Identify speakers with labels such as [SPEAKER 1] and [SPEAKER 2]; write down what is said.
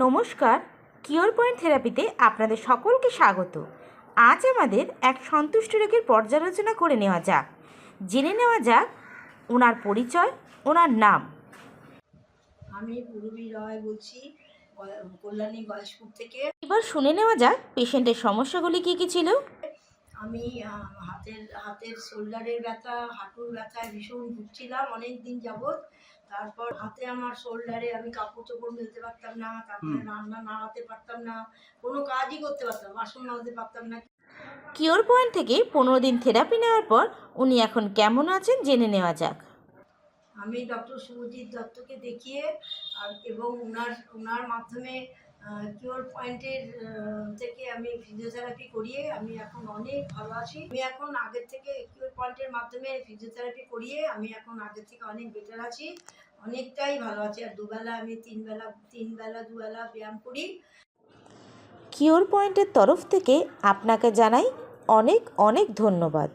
[SPEAKER 1] নমস্কার, cure point থেরাপিতে আপনাদের সকলকে স্বাগত। আজ আমাদের এক সন্তুষ্ট রোগীর পর্যালোচনা করে নেওয়া যাক। জেনে নেওয়া যাক ওনার পরিচয়, ওনার নাম।
[SPEAKER 2] আমি পূরবী রয় বলছি, কল্যাণী গয়েশপুর থেকে।
[SPEAKER 1] এবার শুনে নেওয়া যাক পেশেন্টের সমস্যাগুলি কী কী ছিল।
[SPEAKER 2] আমি হাতের শোল্ডারের ব্যথা, হাঁটুর ব্যথায় ভীষণ ভুগছিলাম অনেক দিন যাবৎ। তারপর হাতে আমার শোল্ডারে আমি কাপড় চোপড় মেলতে পারতাম না, তারপরে রান্না নাড়াতে পারতাম না, কোনো কাজই করতে পারতাম, বাসন মাজতে পারতাম না।
[SPEAKER 1] কিওর পয়েন্ট থেকে 15 দিন থেরাপি নেওয়ার পর উনি এখন কেমন আছেন জেনে নেওয়া যাক।
[SPEAKER 2] আমি ডক্টর শুভজিৎ দত্তকে দেখিয়ে এবং ওনার মাধ্যমে কিওর পয়েন্টের থেকে আমি ফিজিওথেরাপি করিয়ে আমি এখন অনেক ভালো আছি। আমি এখন আগের থেকে কিওর পয়েন্টের মাধ্যমে ফিজিওথেরাপি করিয়ে আমি এখন আগের থেকে অনেক বেটার আছি, অনেকটাই ভালো আছি। আর দুবেলা আমি দুবেলা ব্যায়াম করি।
[SPEAKER 1] কিওর পয়েন্টের তরফ থেকে আপনাকে জানাই অনেক অনেক ধন্যবাদ।